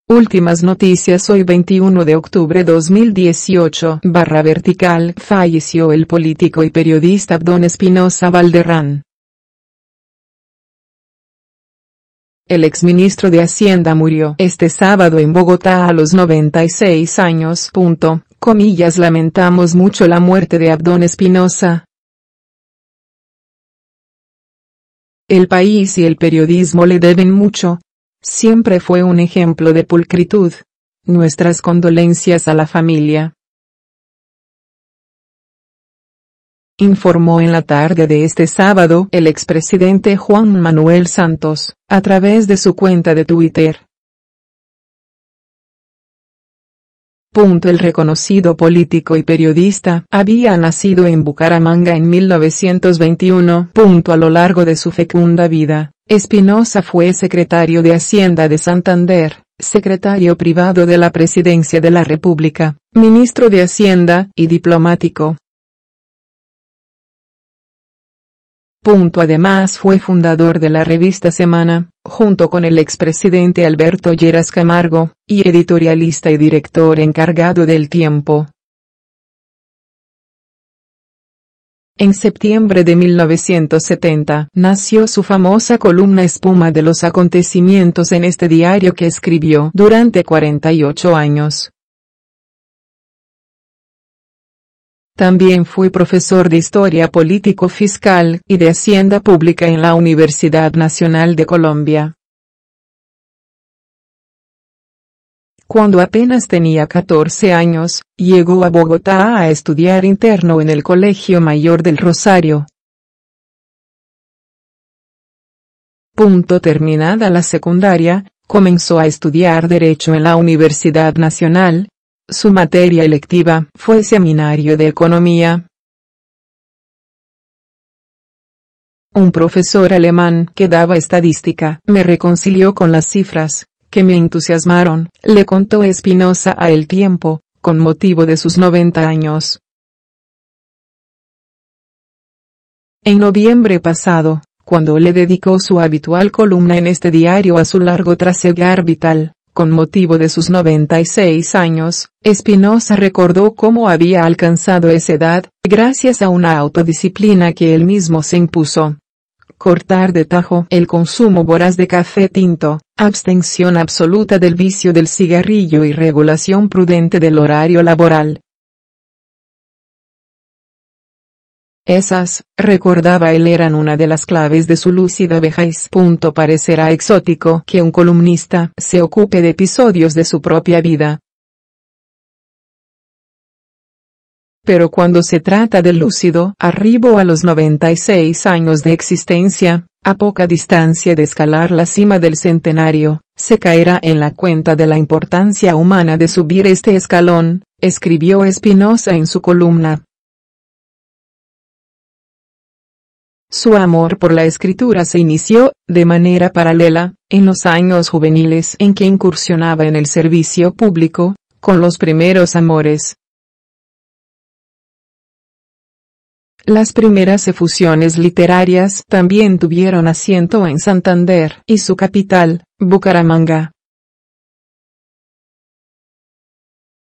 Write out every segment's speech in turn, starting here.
Últimas noticias hoy 21 de octubre 2018. Vertical. Falleció el político y periodista Abdón Espinosa Valderrán. El exministro de Hacienda murió este sábado en Bogotá a los 96 años. Lamentamos mucho la muerte de Abdón Espinosa. El país y el periodismo le deben mucho. Siempre fue un ejemplo de pulcritud. Nuestras condolencias a la familia. Informó en la tarde de este sábado el expresidente Juan Manuel Santos, a través de su cuenta de Twitter. El reconocido político y periodista había nacido en Bucaramanga en 1921. A lo largo de su fecunda vida, Espinosa fue secretario de Hacienda de Santander, secretario privado de la Presidencia de la República, ministro de Hacienda y diplomático. Además fue fundador de la revista Semana, junto con el expresidente Alberto Lleras Camargo, y editorialista y director encargado del Tiempo. En septiembre de 1970 nació su famosa columna Espuma de los acontecimientos en este diario que escribió durante 48 años. También fue profesor de Historia Político-Fiscal y de Hacienda Pública en la Universidad Nacional de Colombia. Cuando apenas tenía 14 años, llegó a Bogotá a estudiar interno en el Colegio Mayor del Rosario. Terminada la secundaria, comenzó a estudiar Derecho en la Universidad Nacional. Su materia electiva fue Seminario de Economía. Un profesor alemán que daba estadística me reconcilió con las cifras, que me entusiasmaron, le contó Espinosa a El Tiempo, con motivo de sus 90 años. En noviembre pasado, cuando le dedicó su habitual columna en este diario a su largo trasegar vital, con motivo de sus 96 años, Espinosa recordó cómo había alcanzado esa edad, gracias a una autodisciplina que él mismo se impuso. Cortar de tajo el consumo voraz de café tinto, abstención absoluta del vicio del cigarrillo y regulación prudente del horario laboral. Esas, recordaba él, eran una de las claves de su lúcida vejez. Parecerá exótico que un columnista se ocupe de episodios de su propia vida. Pero cuando se trata del lúcido, arribo a los 96 años de existencia, a poca distancia de escalar la cima del centenario, se caerá en la cuenta de la importancia humana de subir este escalón, escribió Espinosa en su columna. Su amor por la escritura se inició, de manera paralela, en los años juveniles en que incursionaba en el servicio público, con los primeros amores. Las primeras efusiones literarias también tuvieron asiento en Santander y su capital, Bucaramanga.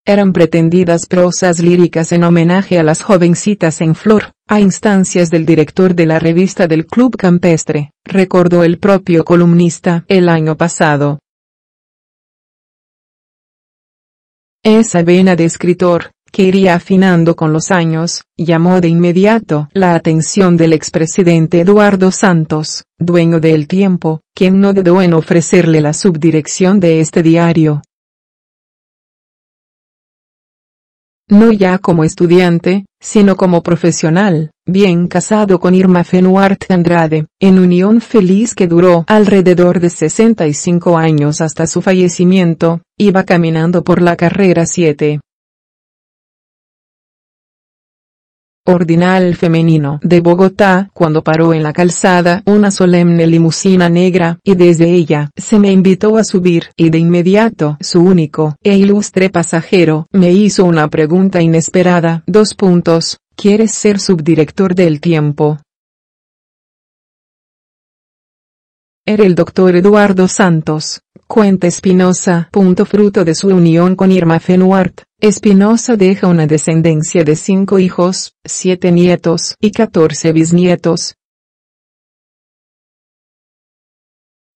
Eran pretendidas prosas líricas en homenaje a las jovencitas en flor, a instancias del director de la revista del Club Campestre, recordó el propio columnista el año pasado. Esa vena de escritor, que iría afinando con los años, llamó de inmediato la atención del expresidente Eduardo Santos, dueño de El Tiempo, quien no dudó en ofrecerle la subdirección de este diario. No ya como estudiante, sino como profesional, bien casado con Irma Fenuart Andrade, en unión feliz que duró alrededor de 65 años hasta su fallecimiento, iba caminando por la carrera 7. ordinal femenino de Bogotá, cuando paró en la calzada una solemne limusina negra, y desde ella se me invitó a subir, y de inmediato su único e ilustre pasajero me hizo una pregunta inesperada. ¿Quieres ser subdirector del Tiempo? Era el doctor Eduardo Santos, cuenta Espinosa. Fruto de su unión con Irma Fenuart, Espinosa deja una descendencia de 5 hijos, 7 nietos y 14 bisnietos.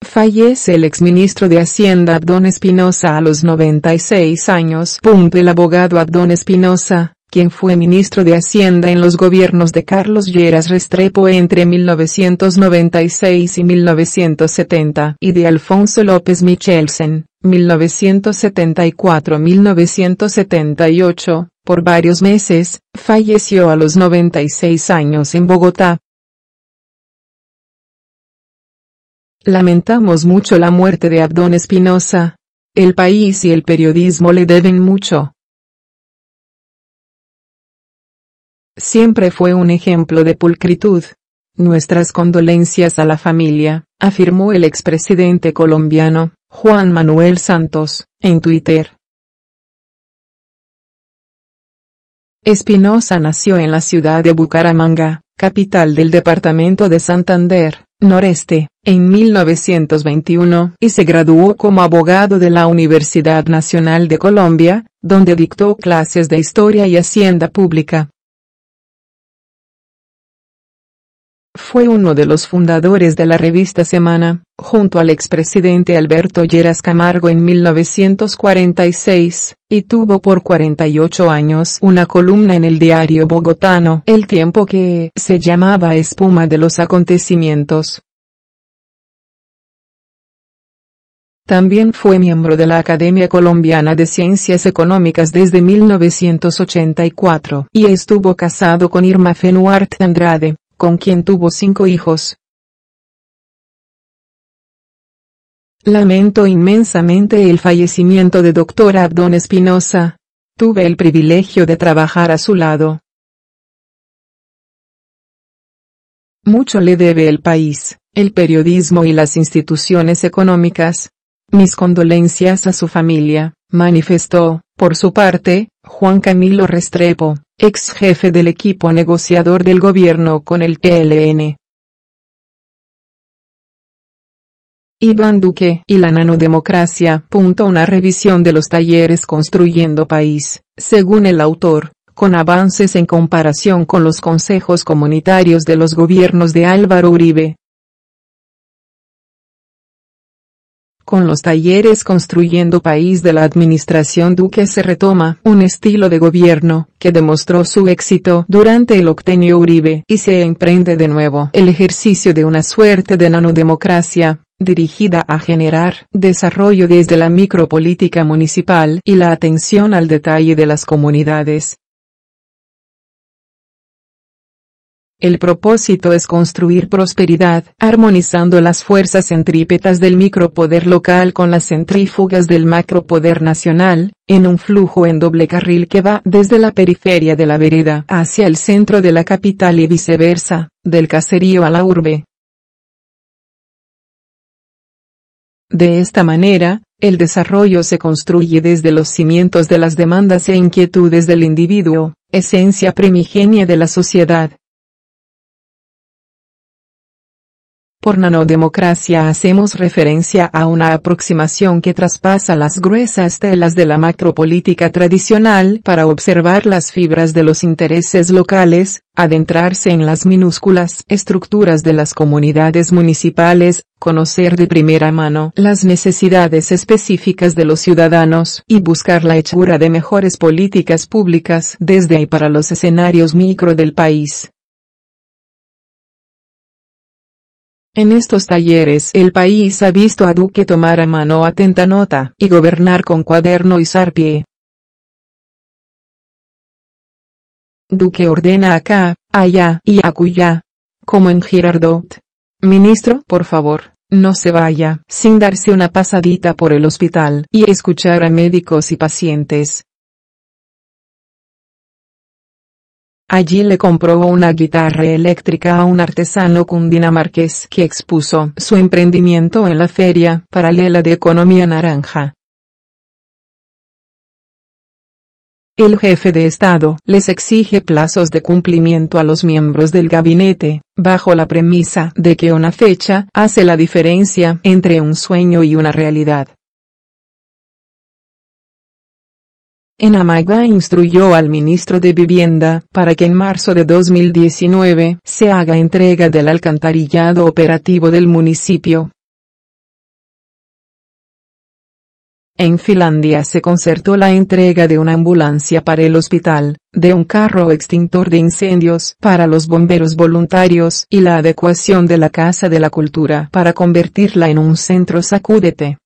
Fallece el exministro de Hacienda Abdón Espinosa a los 96 años. El abogado Abdón Espinosa, quien fue ministro de Hacienda en los gobiernos de Carlos Lleras Restrepo entre 1996 y 1970, y de Alfonso López Michelsen, 1974-1978, por varios meses, falleció a los 96 años en Bogotá. Lamentamos mucho la muerte de Abdón Espinosa. El país y el periodismo le deben mucho. Siempre fue un ejemplo de pulcritud. Nuestras condolencias a la familia, afirmó el expresidente colombiano, Juan Manuel Santos, en Twitter. Espinosa nació en la ciudad de Bucaramanga, capital del departamento de Santander, Noreste, en 1921, y se graduó como abogado de la Universidad Nacional de Colombia, donde dictó clases de Historia y Hacienda Pública. Fue uno de los fundadores de la revista Semana, junto al expresidente Alberto Lleras Camargo en 1946, y tuvo por 48 años una columna en el diario bogotano El Tiempo que se llamaba Espuma de los acontecimientos. También fue miembro de la Academia Colombiana de Ciencias Económicas desde 1984, y estuvo casado con Irma Fenuart Andrade, con quien tuvo 5 hijos. Lamento inmensamente el fallecimiento de Dr. Abdón Espinosa. Tuve el privilegio de trabajar a su lado. Mucho le debe el país, el periodismo y las instituciones económicas. Mis condolencias a su familia, manifestó, por su parte, Juan Camilo Restrepo, ex jefe del equipo negociador del gobierno con el ELN. Iván Duque y la nanodemocracia. Una revisión de los talleres Construyendo País, según el autor, con avances en comparación con los consejos comunitarios de los gobiernos de Álvaro Uribe. Con los talleres Construyendo País de la administración Duque se retoma un estilo de gobierno que demostró su éxito durante el octenio Uribe y se emprende de nuevo el ejercicio de una suerte de nanodemocracia, dirigida a generar desarrollo desde la micropolítica municipal y la atención al detalle de las comunidades. El propósito es construir prosperidad, armonizando las fuerzas centrípetas del micropoder local con las centrífugas del macropoder nacional, en un flujo en doble carril que va desde la periferia de la vereda hacia el centro de la capital y viceversa, del caserío a la urbe. De esta manera, el desarrollo se construye desde los cimientos de las demandas e inquietudes del individuo, esencia primigenia de la sociedad. Por nanodemocracia hacemos referencia a una aproximación que traspasa las gruesas telas de la macropolítica tradicional para observar las fibras de los intereses locales, adentrarse en las minúsculas estructuras de las comunidades municipales, conocer de primera mano las necesidades específicas de los ciudadanos y buscar la hechura de mejores políticas públicas desde y para los escenarios micro del país. En estos talleres el país ha visto a Duque tomar a mano atenta nota y gobernar con cuaderno y zarpie. Duque ordena acá, allá y acullá, como en Girardot. Ministro, por favor, no se vaya sin darse una pasadita por el hospital y escuchar a médicos y pacientes. Allí le compró una guitarra eléctrica a un artesano cundinamarqués que expuso su emprendimiento en la Feria Paralela de Economía Naranja. El jefe de Estado les exige plazos de cumplimiento a los miembros del gabinete, bajo la premisa de que una fecha hace la diferencia entre un sueño y una realidad. Enamaga instruyó al ministro de Vivienda para que en marzo de 2019 se haga entrega del alcantarillado operativo del municipio. En Finlandia se concertó la entrega de una ambulancia para el hospital, de un carro extintor de incendios para los bomberos voluntarios y la adecuación de la Casa de la Cultura para convertirla en un centro Sacúdete.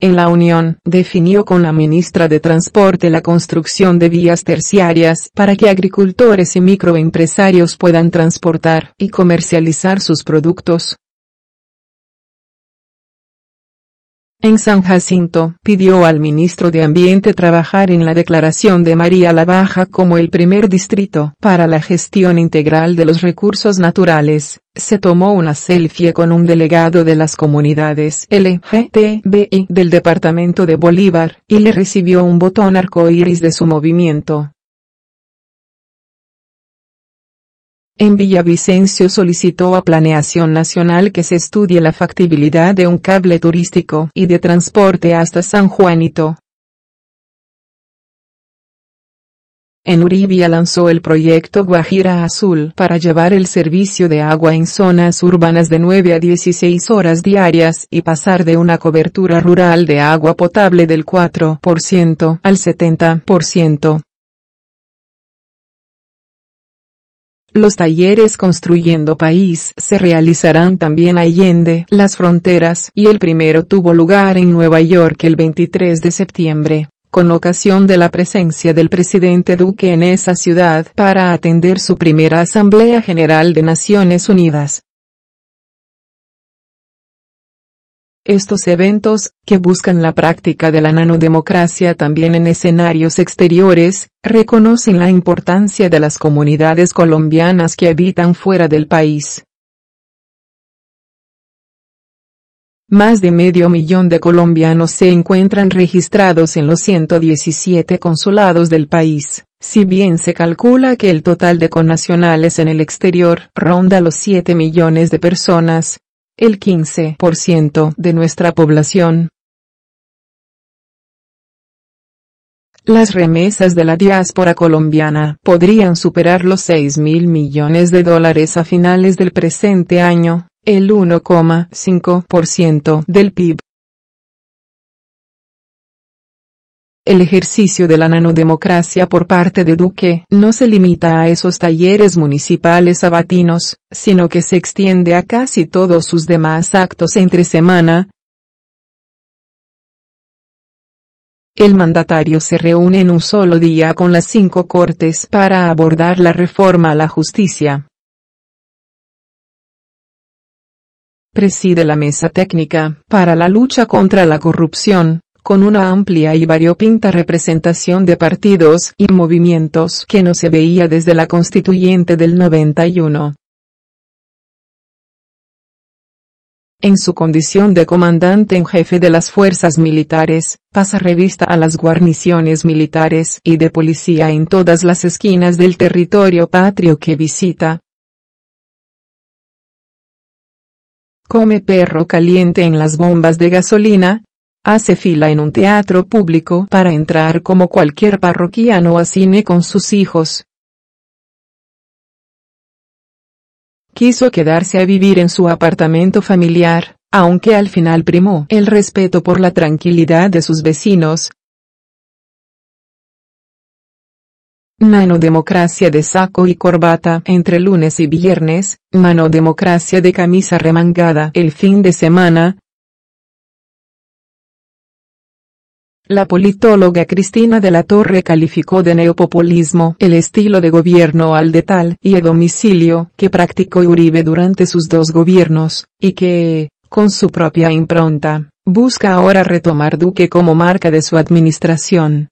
En la Unión, definió con la ministra de Transporte la construcción de vías terciarias para que agricultores y microempresarios puedan transportar y comercializar sus productos. En San Jacinto, pidió al ministro de Ambiente trabajar en la declaración de María la Baja como el primer distrito para la gestión integral de los recursos naturales. Se tomó una selfie con un delegado de las comunidades LGTBI del departamento de Bolívar, y le recibió un botón arcoíris de su movimiento. En Villavicencio solicitó a Planeación Nacional que se estudie la factibilidad de un cable turístico y de transporte hasta San Juanito. En Uribia lanzó el proyecto Guajira Azul para llevar el servicio de agua en zonas urbanas de 9 a 16 horas diarias y pasar de una cobertura rural de agua potable del 4% al 70%. Los talleres Construyendo País se realizarán también allende las fronteras y el primero tuvo lugar en Nueva York el 23 de septiembre, con ocasión de la presencia del presidente Duque en esa ciudad para atender su primera Asamblea General de Naciones Unidas. Estos eventos, que buscan la práctica de la nanodemocracia también en escenarios exteriores, reconocen la importancia de las comunidades colombianas que habitan fuera del país. Más de 500,000 de colombianos se encuentran registrados en los 117 consulados del país, si bien se calcula que el total de connacionales en el exterior ronda los 7 millones de personas, el 15% de nuestra población. Las remesas de la diáspora colombiana podrían superar los 6.000 millones de dólares a finales del presente año, el 1,5% del PIB. El ejercicio de la nanodemocracia por parte de Duque no se limita a esos talleres municipales sabatinos, sino que se extiende a casi todos sus demás actos entre semana. El mandatario se reúne en un solo día con las 5 cortes para abordar la reforma a la justicia. Preside la mesa técnica para la lucha contra la corrupción, con una amplia y variopinta representación de partidos y movimientos que no se veía desde la Constituyente del 91. En su condición de comandante en jefe de las fuerzas militares, pasa revista a las guarniciones militares y de policía en todas las esquinas del territorio patrio que visita. Come perro caliente en las bombas de gasolina. Hace fila en un teatro público para entrar como cualquier parroquiano a cine con sus hijos. Quiso quedarse a vivir en su apartamento familiar, aunque al final primó el respeto por la tranquilidad de sus vecinos. Nanodemocracia de saco y corbata entre lunes y viernes, nanodemocracia de camisa remangada el fin de semana. La politóloga Cristina de la Torre calificó de neopopulismo el estilo de gobierno al detal y a domicilio que practicó Uribe durante sus 2 gobiernos, y que, con su propia impronta, busca ahora retomar Duque como marca de su administración.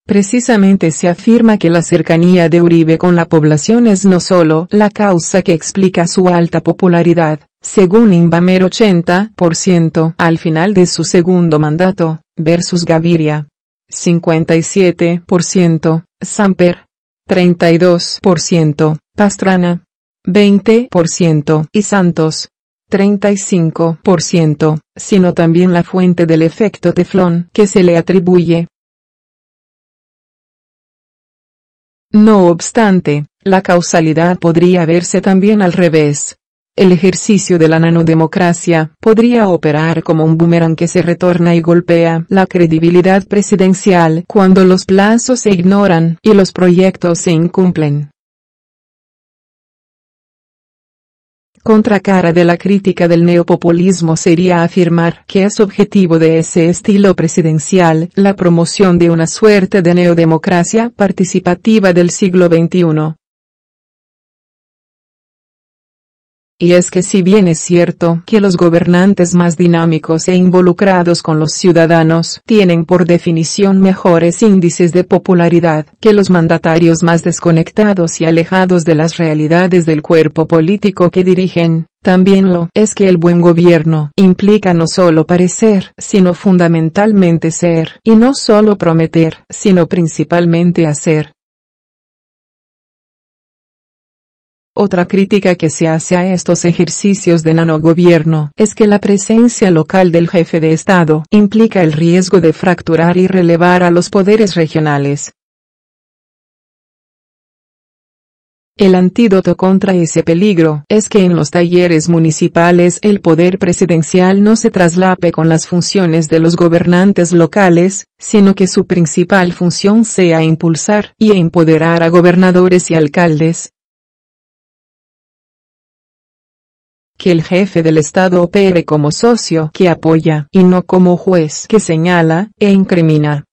Precisamente se afirma que la cercanía de Uribe con la población es no solo la causa que explica su alta popularidad, según Inbamer 80% al final de su segundo mandato, versus Gaviria 57%, Samper 32%, Pastrana 20% y Santos 35%, sino también la fuente del efecto teflón que se le atribuye. No obstante, la causalidad podría verse también al revés. El ejercicio de la nanodemocracia podría operar como un boomerang que se retorna y golpea la credibilidad presidencial cuando los plazos se ignoran y los proyectos se incumplen. Contracara de la crítica del neopopulismo sería afirmar que es objetivo de ese estilo presidencial la promoción de una suerte de neodemocracia participativa del siglo XXI. Y es que si bien es cierto que los gobernantes más dinámicos e involucrados con los ciudadanos tienen por definición mejores índices de popularidad que los mandatarios más desconectados y alejados de las realidades del cuerpo político que dirigen, también lo es que el buen gobierno implica no solo parecer, sino fundamentalmente ser, y no solo prometer, sino principalmente hacer. Otra crítica que se hace a estos ejercicios de nanogobierno es que la presencia local del jefe de Estado implica el riesgo de fracturar y relevar a los poderes regionales. El antídoto contra ese peligro es que en los talleres municipales el poder presidencial no se traslape con las funciones de los gobernantes locales, sino que su principal función sea impulsar y empoderar a gobernadores y alcaldes. Que el jefe del Estado opere como socio que apoya y no como juez que señala e incrimina.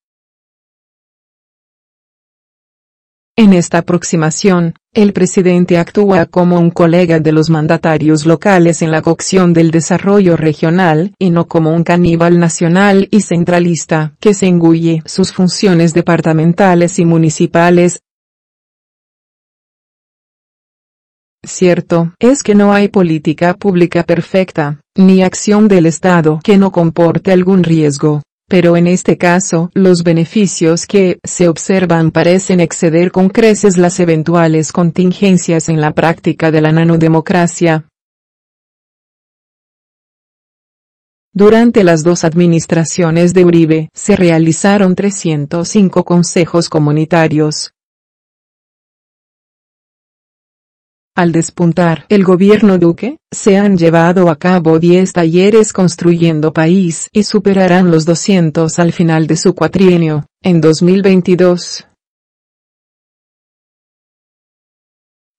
En esta aproximación, el presidente actúa como un colega de los mandatarios locales en la cocción del desarrollo regional y no como un caníbal nacional y centralista que se engulle sus funciones departamentales y municipales. Cierto es que no hay política pública perfecta, ni acción del Estado que no comporte algún riesgo, pero en este caso los beneficios que se observan parecen exceder con creces las eventuales contingencias en la práctica de la nanodemocracia. Durante las dos administraciones de Uribe se realizaron 305 consejos comunitarios. Al despuntar el gobierno Duque, se han llevado a cabo 10 talleres construyendo país y superarán los 200 al final de su cuatrienio, en 2022.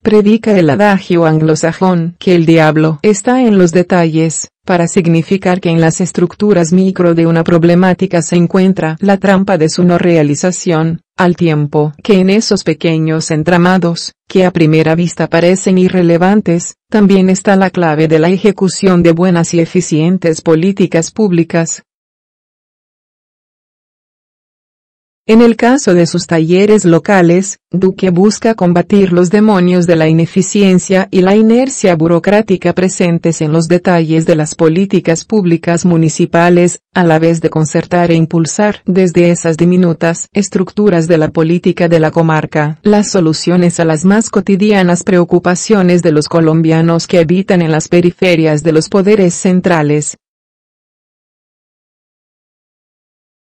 Predica el adagio anglosajón que el diablo está en los detalles, para significar que en las estructuras micro de una problemática se encuentra la trampa de su no realización, al tiempo que en esos pequeños entramados, que a primera vista parecen irrelevantes, también está la clave de la ejecución de buenas y eficientes políticas públicas. En el caso de sus talleres locales, Duque busca combatir los demonios de la ineficiencia y la inercia burocrática presentes en los detalles de las políticas públicas municipales, a la vez de concertar e impulsar desde esas diminutas estructuras de la política de la comarca las soluciones a las más cotidianas preocupaciones de los colombianos que habitan en las periferias de los poderes centrales.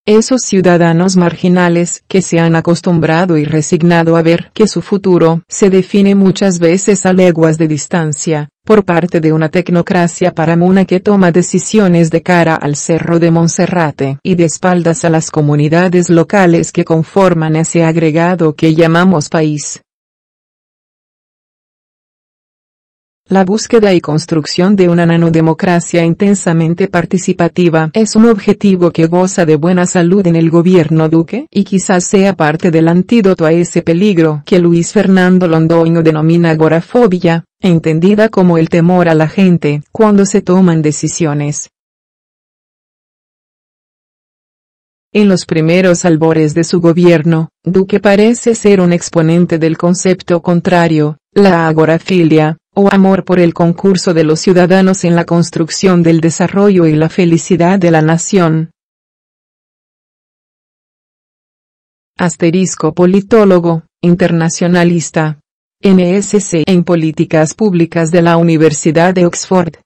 Esos ciudadanos marginales que se han acostumbrado y resignado a ver que su futuro se define muchas veces a leguas de distancia, por parte de una tecnocracia paramuna que toma decisiones de cara al Cerro de Monserrate y de espaldas a las comunidades locales que conforman ese agregado que llamamos país. La búsqueda y construcción de una nanodemocracia intensamente participativa es un objetivo que goza de buena salud en el gobierno Duque y quizás sea parte del antídoto a ese peligro que Luis Fernando Londoño denomina agorafobia, entendida como el temor a la gente cuando se toman decisiones. En los primeros albores de su gobierno, Duque parece ser un exponente del concepto contrario, la agorafilia, o amor por el concurso de los ciudadanos en la construcción del desarrollo y la felicidad de la nación. Asterisco politólogo, internacionalista. MSc en Políticas Públicas de la Universidad de Oxford.